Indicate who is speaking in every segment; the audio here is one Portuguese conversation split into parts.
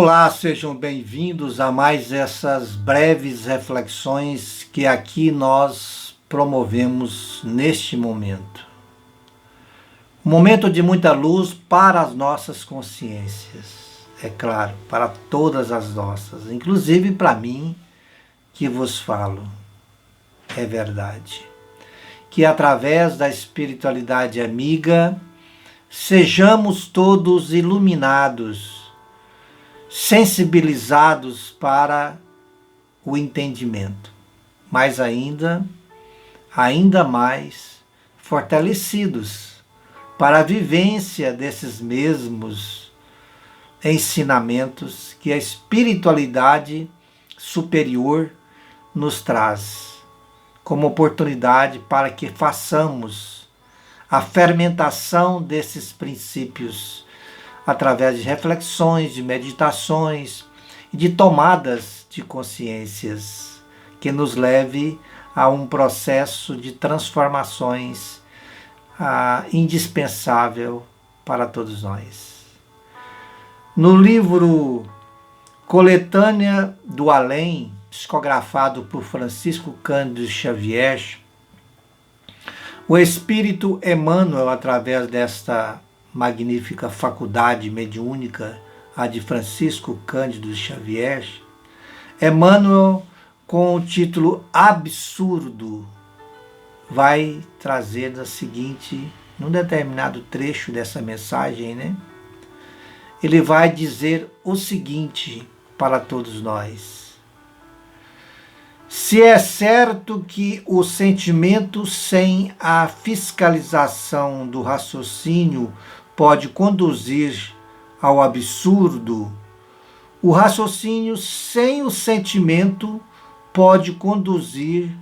Speaker 1: Olá, sejam bem-vindos a mais essas breves reflexões que aqui nós promovemos neste momento. Um momento de muita luz para as nossas consciências, é claro, para todas as nossas, inclusive para mim que vos falo. É verdade. Que através da espiritualidade amiga, sejamos todos iluminados, sensibilizados para o entendimento, mas ainda mais fortalecidos para a vivência desses mesmos ensinamentos que a espiritualidade superior nos traz como oportunidade para que façamos a fermentação desses princípios através de reflexões, de meditações e de tomadas de consciências que nos leve a um processo de transformações indispensável para todos nós. No livro Coletânea do Além, psicografado por Francisco Cândido Xavier, o Espírito Emmanuel, através desta magnífica faculdade mediúnica, a de Francisco Cândido Xavier, Emmanuel, com o título Absurdo, vai trazer num determinado trecho dessa mensagem, ele vai dizer o seguinte para todos nós: se é certo que o sentimento sem a fiscalização do raciocínio pode conduzir ao absurdo, o raciocínio sem o sentimento pode conduzir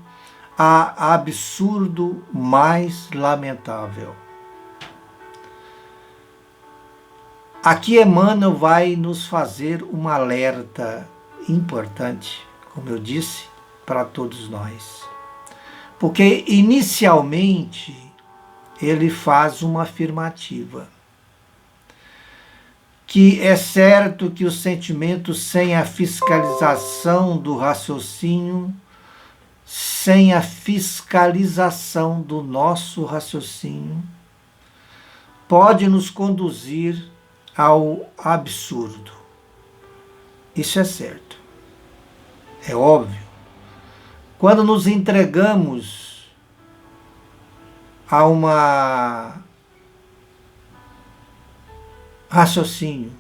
Speaker 1: a absurdo mais lamentável. Aqui Emmanuel vai nos fazer um alerta importante, como eu disse, para todos nós. Porque inicialmente ele faz uma afirmativa, que é certo que o sentimento sem a fiscalização do raciocínio, sem a fiscalização do nosso raciocínio, pode nos conduzir ao absurdo. Isso é certo. É óbvio. Quando nos entregamos a uma raciocínio,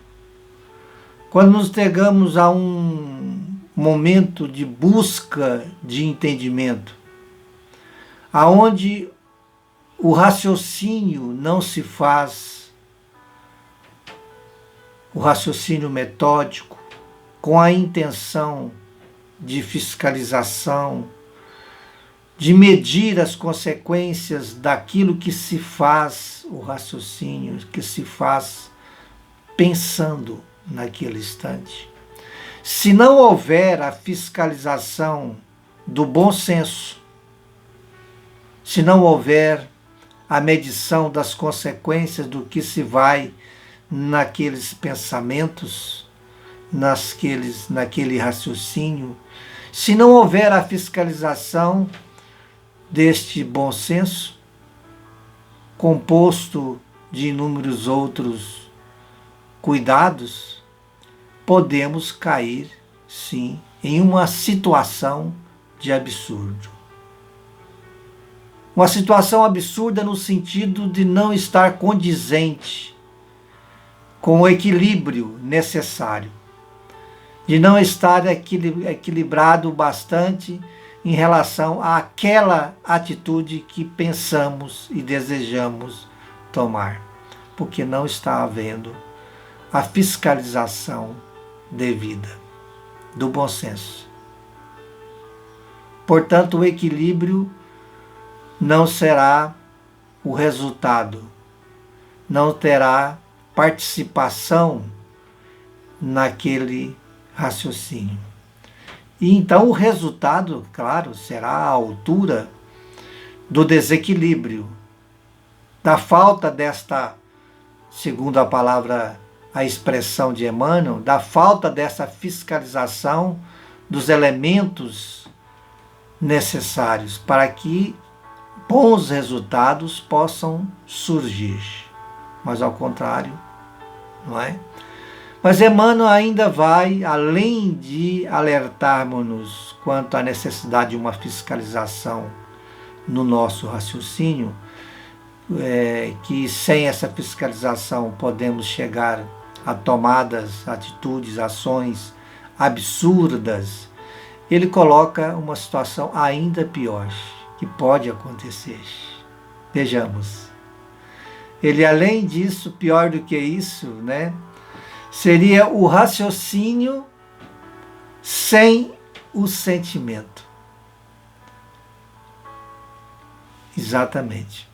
Speaker 1: quando nos entregamos a um momento de busca de entendimento, aonde o raciocínio não se faz, o raciocínio metódico, com a intenção de fiscalização, de medir as consequências daquilo que se faz, o raciocínio que se faz pensando naquele instante. Se não houver a fiscalização do bom senso, se não houver a medição das consequências do que se vai naqueles pensamentos, naquele raciocínio, se não houver a fiscalização deste bom senso, composto de inúmeros outros cuidados, podemos cair, sim, em uma situação de absurdo. Uma situação absurda no sentido de não estar condizente com o equilíbrio necessário, de não estar equilibrado bastante em relação àquela atitude que pensamos e desejamos tomar, porque não está havendo a fiscalização devida do bom senso. Portanto, o equilíbrio não será o resultado, não terá participação naquele raciocínio. E então o resultado, claro, será à altura do desequilíbrio, da falta desta, segundo a palavra a expressão de Emmanuel, da falta dessa fiscalização dos elementos necessários para que bons resultados possam surgir. Mas ao contrário, não é? Mas Emmanuel ainda vai, além de alertarmos-nos quanto à necessidade de uma fiscalização no nosso raciocínio, que sem essa fiscalização podemos chegar a tomadas, atitudes, ações absurdas, ele coloca uma situação ainda pior, que pode acontecer. Vejamos. Ele, além disso, pior do que isso, né? Seria o raciocínio sem o sentimento. Exatamente.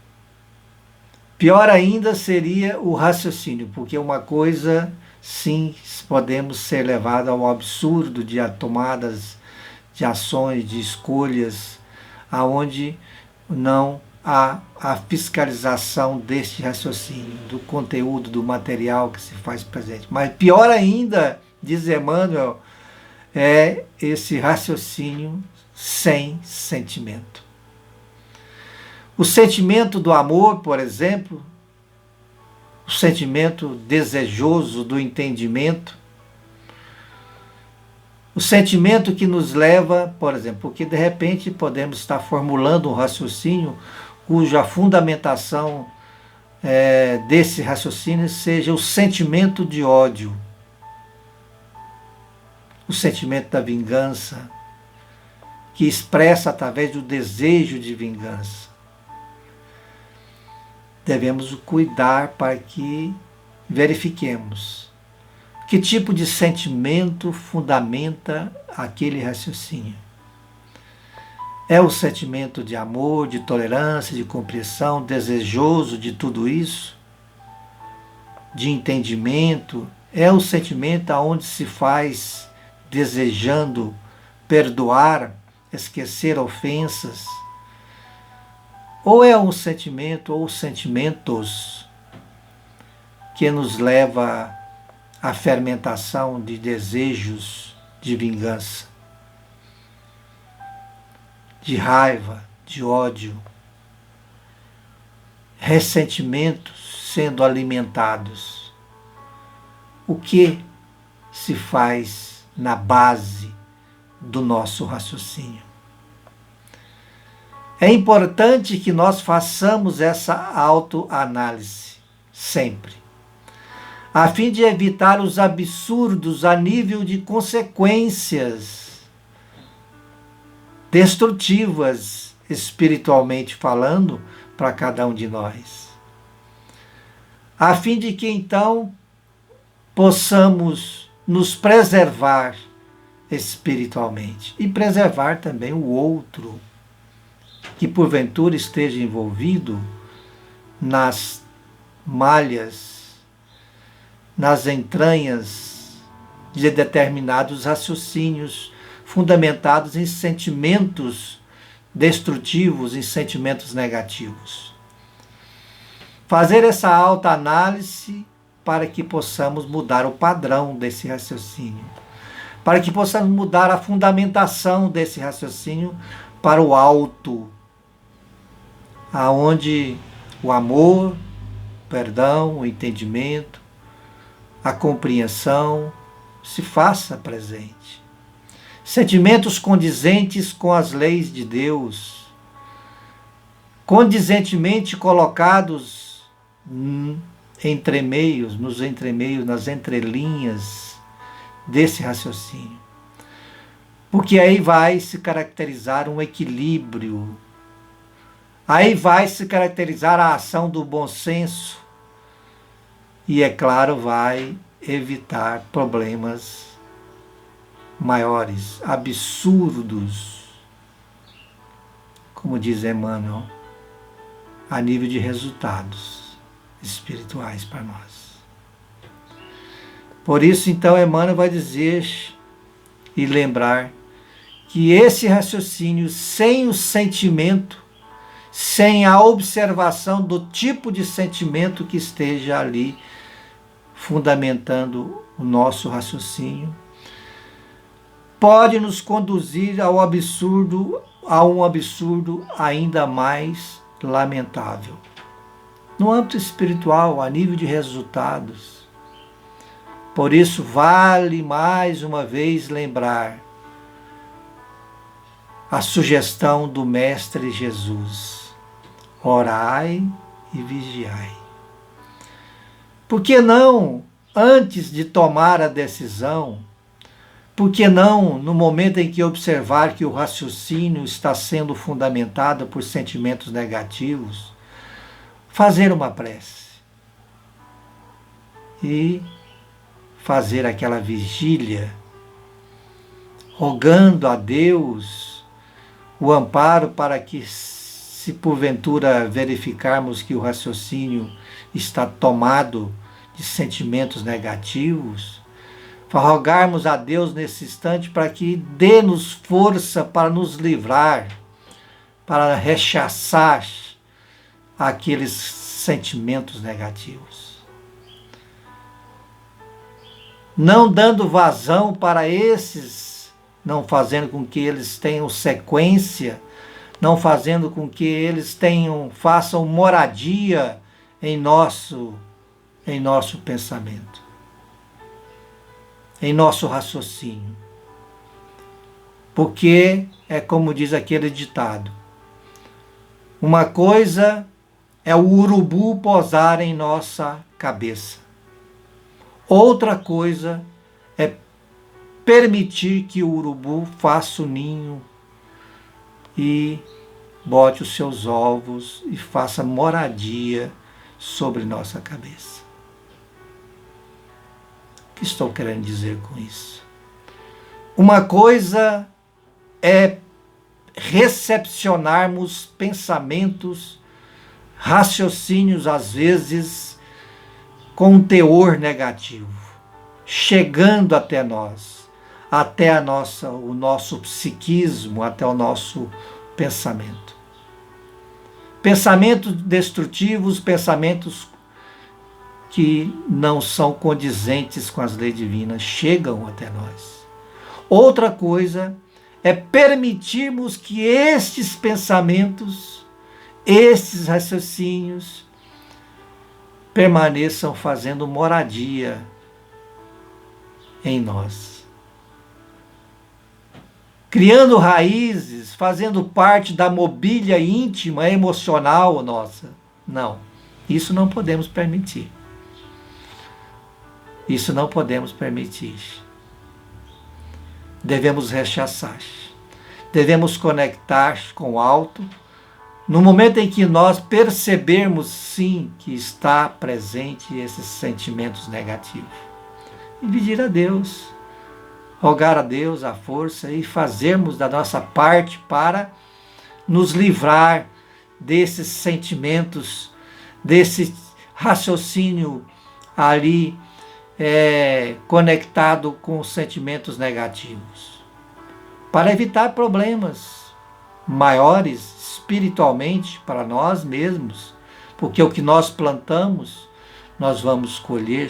Speaker 1: Pior ainda seria o raciocínio, porque uma coisa, sim, podemos ser levados ao absurdo de tomadas de ações, de escolhas, aonde não há a fiscalização deste raciocínio, do conteúdo, do material que se faz presente. Mas pior ainda, diz Emmanuel, é esse raciocínio sem sentimento. O sentimento do amor, por exemplo, o sentimento desejoso do entendimento, o sentimento que nos leva, por exemplo, porque de repente podemos estar formulando um raciocínio cuja fundamentação desse raciocínio seja o sentimento de ódio, o sentimento da vingança, que expressa através do desejo de vingança. Devemos cuidar para que verifiquemos que tipo de sentimento fundamenta aquele raciocínio. É o sentimento de amor, de tolerância, de compreensão, desejoso de tudo isso? De entendimento? É o sentimento aonde se faz desejando perdoar, esquecer ofensas? Ou é um sentimento ou sentimentos que nos leva à fermentação de desejos de vingança, de raiva, de ódio, ressentimentos sendo alimentados? O que se faz na base do nosso raciocínio? É importante que nós façamos essa autoanálise sempre, a fim de evitar os absurdos a nível de consequências destrutivas, espiritualmente falando, para cada um de nós. A fim de que então possamos nos preservar espiritualmente e preservar também o outro, que porventura esteja envolvido nas malhas, nas entranhas de determinados raciocínios fundamentados em sentimentos destrutivos, em sentimentos negativos. Fazer essa autoanálise para que possamos mudar o padrão desse raciocínio, para que possamos mudar a fundamentação desse raciocínio para o alto, aonde o amor, o perdão, o entendimento, a compreensão se faça presente. Sentimentos condizentes com as leis de Deus, condizentemente colocados nos entremeios, nas entrelinhas desse raciocínio. Porque aí vai se caracterizar um equilíbrio, aí vai se caracterizar a ação do bom senso e, é claro, vai evitar problemas maiores, absurdos, como diz Emmanuel, a nível de resultados espirituais para nós. Por isso, então, Emmanuel vai dizer e lembrar que esse raciocínio sem o sentimento, sem a observação do tipo de sentimento que esteja ali fundamentando o nosso raciocínio, pode nos conduzir ao absurdo, a um absurdo ainda mais lamentável. No âmbito espiritual, a nível de resultados. Por isso, vale mais uma vez lembrar a sugestão do Mestre Jesus: orai e vigiai. Por que não, antes de tomar a decisão, por que não, no momento em que observar que o raciocínio está sendo fundamentado por sentimentos negativos, fazer uma prece e fazer aquela vigília, rogando a Deus o amparo para que, se porventura verificarmos que o raciocínio está tomado de sentimentos negativos, rogarmos a Deus nesse instante para que dê-nos força para nos livrar, para rechaçar aqueles sentimentos negativos. Não dando vazão para esses, não fazendo com que eles tenham sequência, não fazendo com que eles façam moradia em nosso pensamento, em nosso raciocínio. Porque é como diz aquele ditado: uma coisa é o urubu pousar em nossa cabeça, outra coisa é permitir que o urubu faça o ninho e bote os seus ovos e faça moradia sobre nossa cabeça. O que estou querendo dizer com isso? Uma coisa é recepcionarmos pensamentos, raciocínios, às vezes, com um teor negativo, chegando até nós, até o nosso psiquismo, até o nosso pensamento. Pensamentos destrutivos, pensamentos que não são condizentes com as leis divinas, chegam até nós. Outra coisa é permitirmos que estes pensamentos, estes raciocínios, permaneçam fazendo moradia em nós, criando raízes, fazendo parte da mobília íntima, emocional nossa. Não, isso não podemos permitir. Isso não podemos permitir. Devemos rechaçar. Devemos conectar com o alto. No momento em que nós percebermos, sim, que está presente esses sentimentos negativos. E pedir a Deus, rogar a Deus a força e fazermos da nossa parte para nos livrar desses sentimentos, desse raciocínio ali conectado com sentimentos negativos, para evitar problemas maiores espiritualmente para nós mesmos, porque o que nós plantamos, nós vamos colher.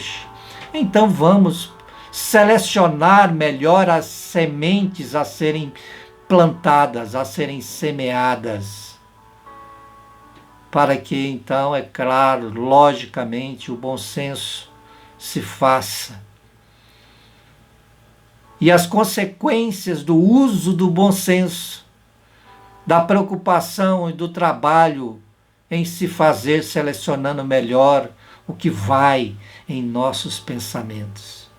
Speaker 1: Então vamos selecionar melhor as sementes a serem plantadas, a serem semeadas, para que então, é claro, logicamente, o bom senso se faça. E as consequências do uso do bom senso, da preocupação e do trabalho em se fazer, selecionando melhor o que vai em nossos pensamentos,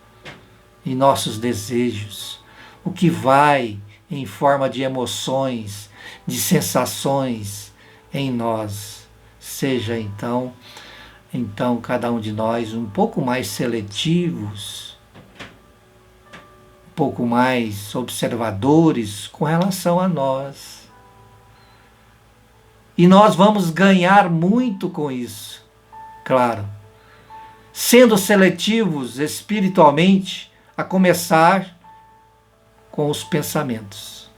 Speaker 1: em nossos desejos, o que vai em forma de emoções, de sensações em nós. Seja então cada um de nós um pouco mais seletivos, um pouco mais observadores com relação a nós. E nós vamos ganhar muito com isso, claro, sendo seletivos espiritualmente, a começar com os pensamentos,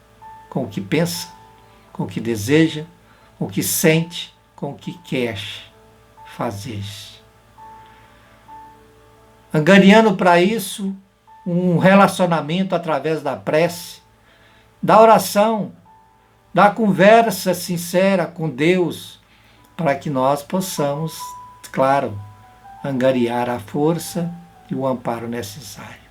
Speaker 1: com o que pensa, com o que deseja, com o que sente, com o que quer fazer. angariando para isso um relacionamento através da prece, da oração, da conversa sincera com Deus, para que nós possamos, claro, angariar a força e o amparo necessário.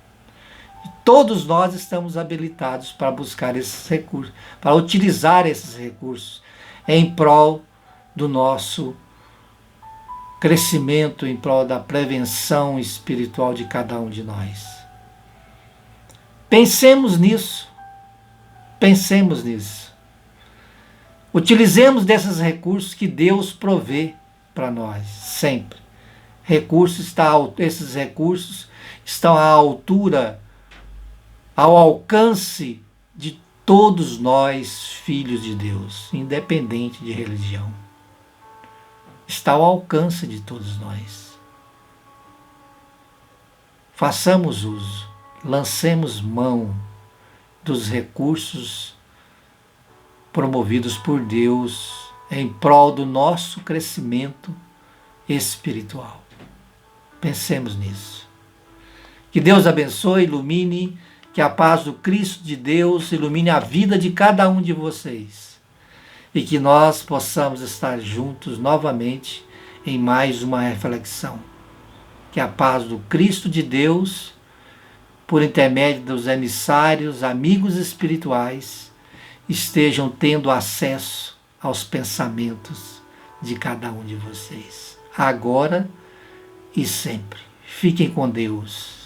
Speaker 1: E todos nós estamos habilitados para buscar esses recursos, para utilizar esses recursos em prol do nosso crescimento, em prol da prevenção espiritual de cada um de nós. Pensemos nisso. Pensemos nisso. Utilizemos desses recursos que Deus provê para nós, sempre. Esses recursos estão à altura, ao alcance de todos nós, filhos de Deus, independente de religião. Está ao alcance de todos nós. Façamos uso, lancemos mão dos recursos promovidos por Deus em prol do nosso crescimento espiritual. Pensemos nisso. Que Deus abençoe, ilumine, que a paz do Cristo de Deus ilumine a vida de cada um de vocês. E que nós possamos estar juntos novamente em mais uma reflexão. Que a paz do Cristo de Deus, por intermédio dos emissários, amigos espirituais, estejam tendo acesso aos pensamentos de cada um de vocês, agora e sempre. Fiquem com Deus.